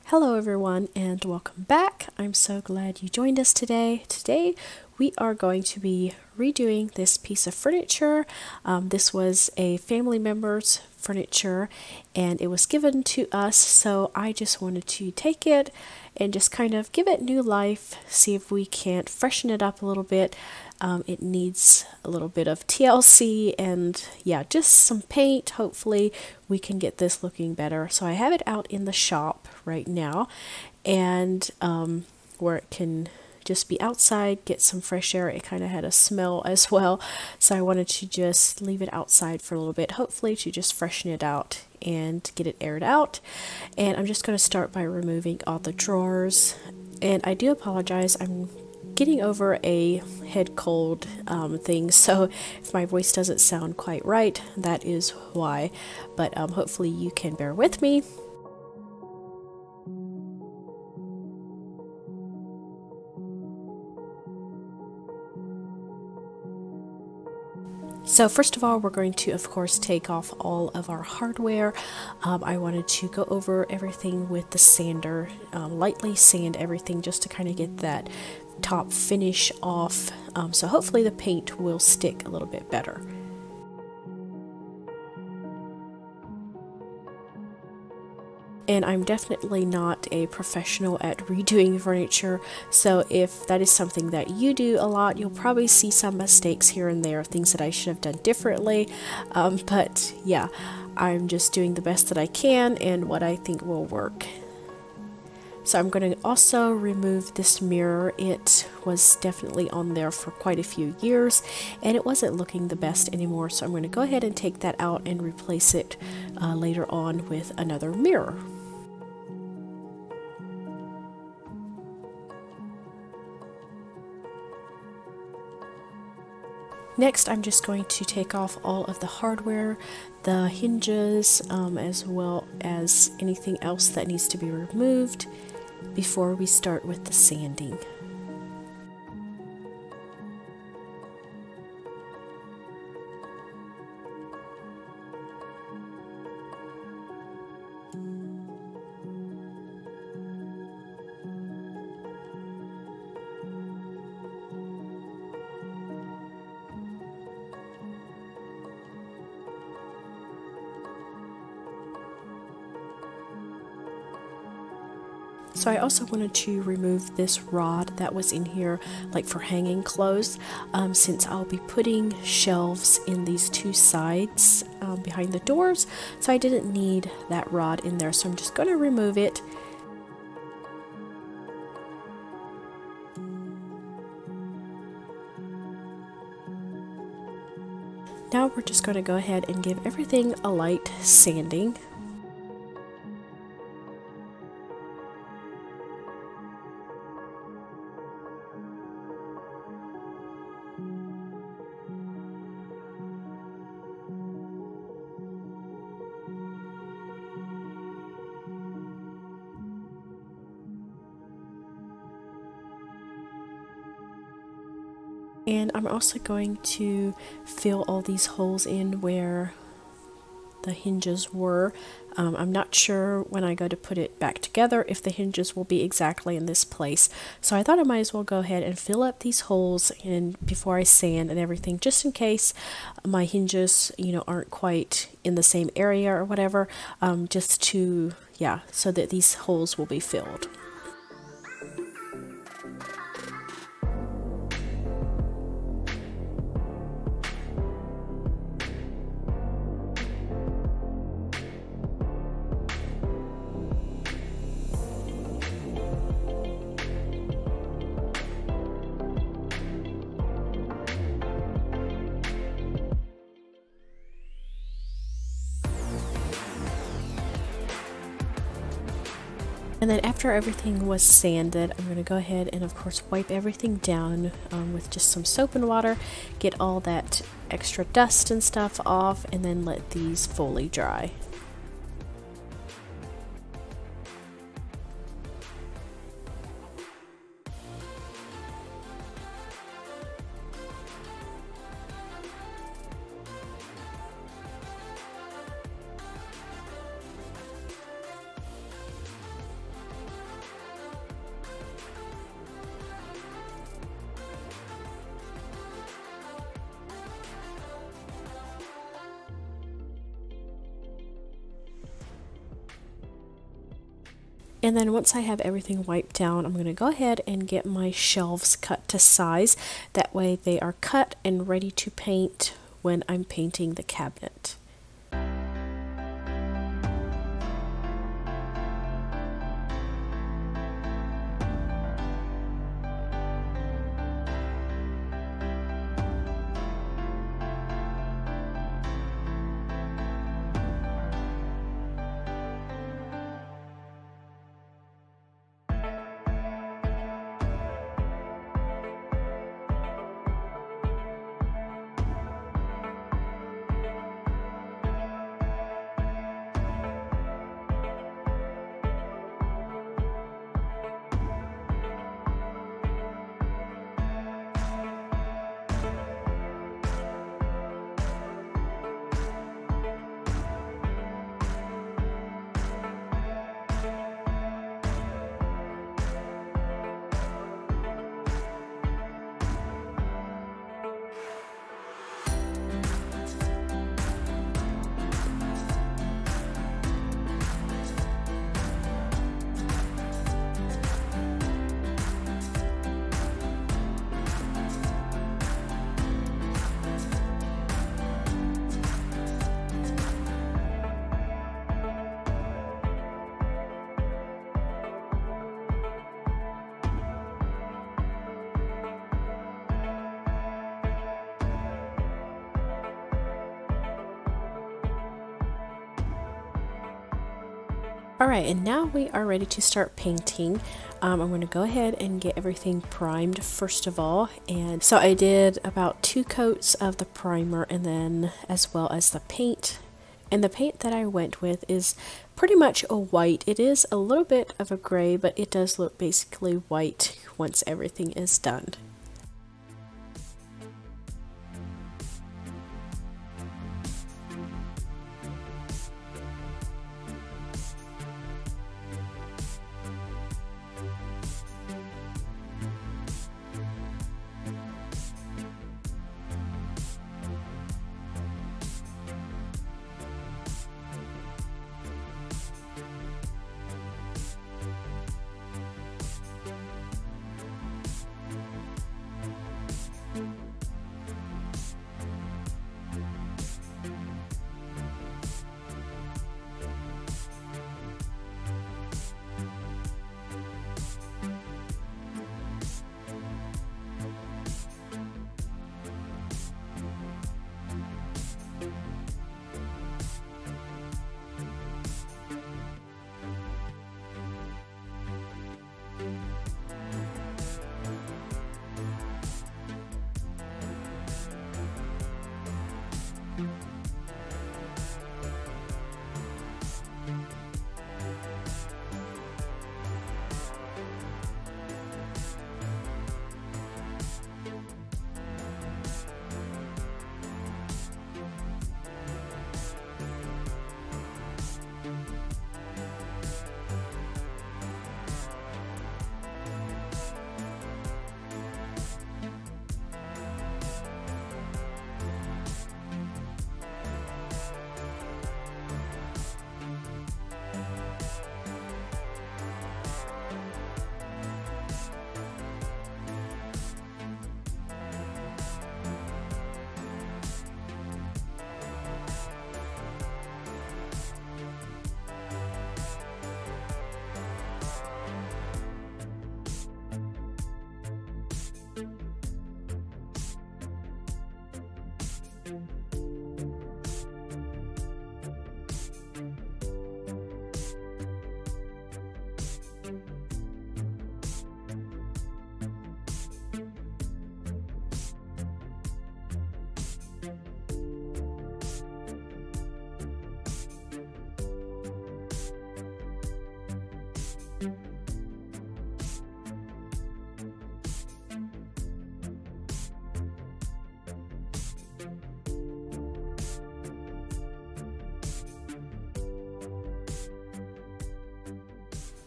Hello everyone and welcome back. I'm so glad you joined us today. Today we are going to be redoing this piece of furniture. This was a family member's furniture and it was given to us, so I just wanted to take it and just kind of give it new life, see if we can't freshen it up a little bit. It needs a little bit of TLC and yeah, just some paint. Hopefully we can get this looking better. So I have it out in the shop right now, and where it can just be outside, get some fresh air. It kind of had a smell as well, so I wanted to just leave it outside for a little bit, hopefully to just freshen it out and get it aired out. And I'm just going to start by removing all the drawers. And I do apologize, I'm getting over a head cold thing, so if my voice doesn't sound quite right, that is why, but hopefully you can bear with me. So first of all, we're going to, of course, take off all of our hardware. I wanted to go over everything with the sander, lightly sand everything just to kind of get that top finish off. So hopefully the paint will stick a little bit better. And I'm definitely not a professional at redoing furniture, so if that is something that you do a lot, you'll probably see some mistakes here and there, things that I should have done differently. But yeah, I'm just doing the best that I can and what I think will work. So I'm going to also remove this mirror. It was definitely on there for quite a few years and it wasn't looking the best anymore, so I'm going to go ahead and take that out and replace it later on with another mirror. Next, I'm just going to take off all of the hardware, the hinges, as well as anything else that needs to be removed before we start with the sanding. So I also wanted to remove this rod that was in here, like for hanging clothes, since I'll be putting shelves in these two sides behind the doors, so I didn't need that rod in there, so I'm just going to remove it. Now we're just going to go ahead and give everything a light sanding. And I'm also going to fill all these holes in where the hinges were. I'm not sure when I go to put it back together if the hinges will be exactly in this place. So I thought I might as well go ahead and fill up these holes and before I sand and everything, just in case my hinges, aren't quite in the same area or whatever, just to, yeah, so that these holes will be filled. And then after everything was sanded, I'm going to go ahead and of course wipe everything down with just some soap and water, get all that extra dust and stuff off, and then let these fully dry. And then once I have everything wiped down, I'm going to go ahead and get my shelves cut to size. That way they are cut and ready to paint when I'm painting the cabinet. Alright, and now we are ready to start painting. I'm going to go ahead and get everything primed first of all. And so I did about 2 coats of the primer and then as well as the paint. And the paint that I went with is pretty much a white. It is a little bit of a gray, but it does look basically white once everything is done.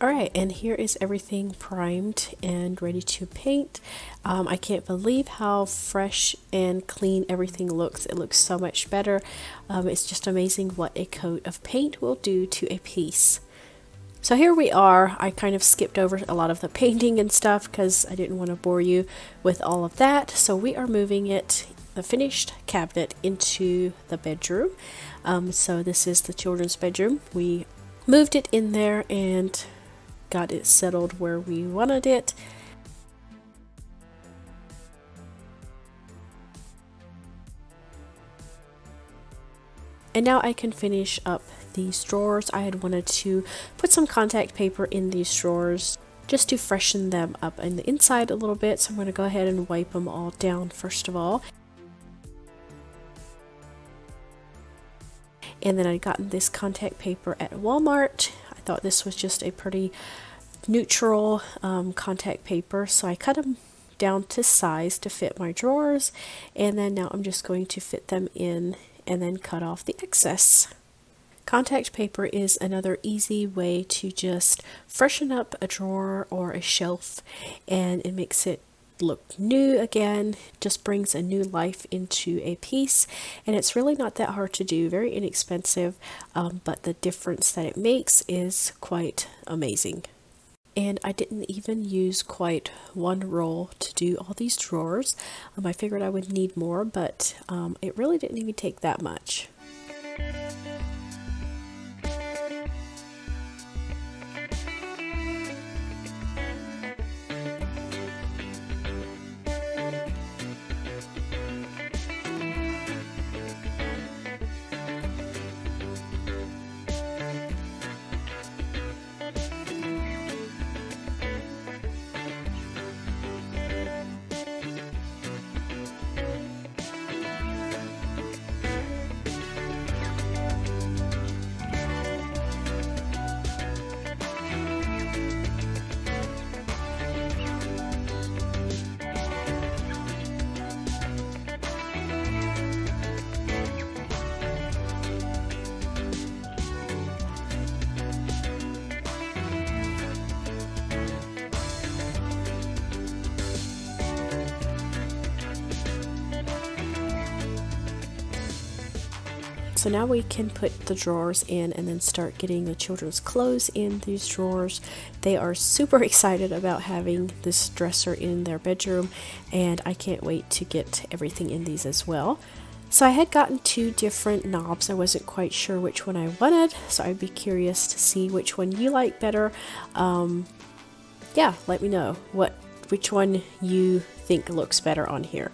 Alright, and here is everything primed and ready to paint. I can't believe how fresh and clean everything looks. It looks so much better. It's just amazing what a coat of paint will do to a piece. So here we are. I kind of skipped over a lot of the painting and stuff because I didn't want to bore you with all of that. So we are moving it, the finished cabinet, into the bedroom. So this is the children's bedroom. We moved it in there and got it settled where we wanted it. And now I can finish up these drawers. I had wanted to put some contact paper in these drawers just to freshen them up on the inside a little bit. So I'm going to go ahead and wipe them all down first of all. And then I'd gotten this contact paper at Walmart. I thought this was just a pretty neutral contact paper, so I cut them down to size to fit my drawers, and then now I'm just going to fit them in and then cut off the excess. Contact paper is another easy way to just freshen up a drawer or a shelf, and it makes it look new again, just brings a new life into a piece, and it's really not that hard to do, very inexpensive, but the difference that it makes is quite amazing. And I didn't even use quite one roll to do all these drawers. I figured I would need more, but it really didn't even take that much. So now we can put the drawers in and then start getting the children's clothes in these drawers. They are super excited about having this dresser in their bedroom, and I can't wait to get everything in these as well. So I had gotten 2 different knobs. I wasn't quite sure which one I wanted, so I'd be curious to see which one you like better. Yeah, let me know which one you think looks better on here.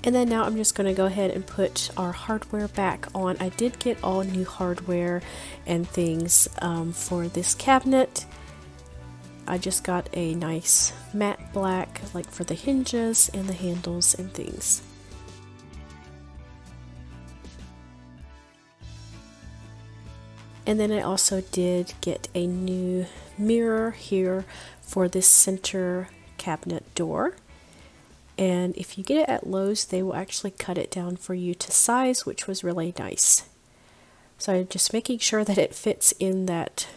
And then now I'm just going to go ahead and put our hardware back on. I did get all new hardware and things for this cabinet. I just got a nice matte black, like for the hinges and the handles and things. And then I also did get a new mirror here for this center cabinet door. And if you get it at Lowe's, they will actually cut it down for you to size, which was really nice. So I'm just making sure that it fits in that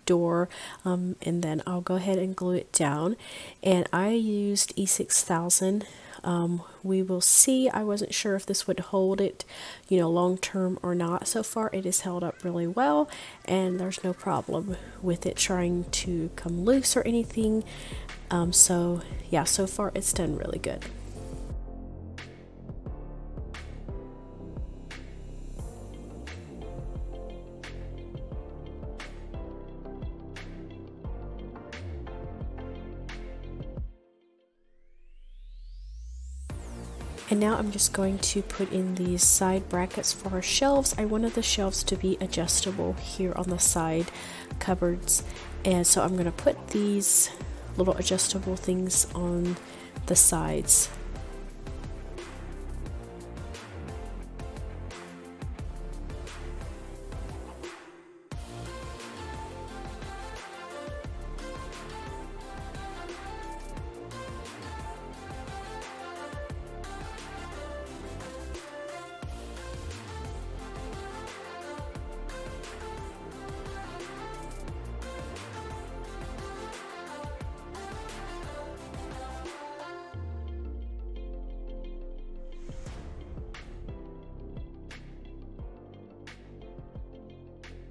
door, and then I'll go ahead and glue it down. And I used E6000. We will see. I wasn't sure if this would hold it, long term or not. So far it has held up really well, and there's no problem with it trying to come loose or anything. So yeah, so far it's done really good. And now I'm just going to put in these side brackets for our shelves. I wanted the shelves to be adjustable here on the side cupboards, and so I'm going to put these little adjustable things on the sides.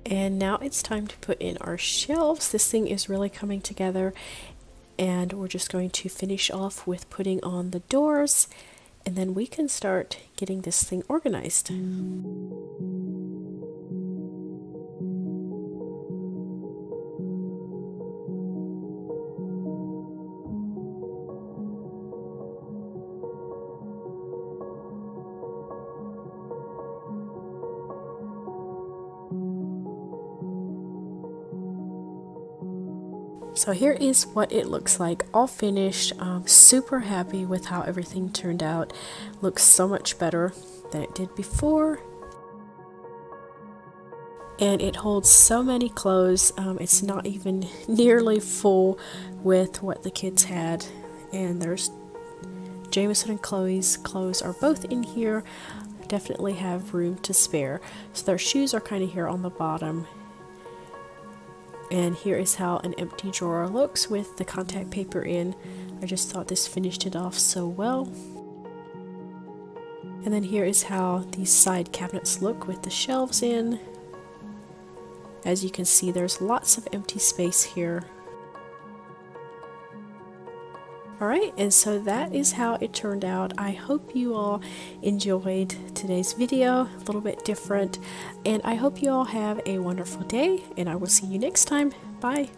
And now it's time to put in our shelves. This thing is really coming together, and we're just going to finish off with putting on the doors, and then we can start getting this thing organized. So here is what it looks like, all finished. Super happy with how everything turned out. Looks so much better than it did before. And it holds so many clothes. It's not even nearly full with what the kids had. And there's Jameson and Chloe's clothes are both in here. Definitely have room to spare. So their shoes are kind of here on the bottom. And here is how an empty drawer looks with the contact paper in. I just thought this finished it off so well. And then here is how these side cabinets look with the shelves in. As you can see, there's lots of empty space here. Alright, and so that is how it turned out. I hope you all enjoyed today's video, a little bit different, and I hope you all have a wonderful day, and I will see you next time. Bye!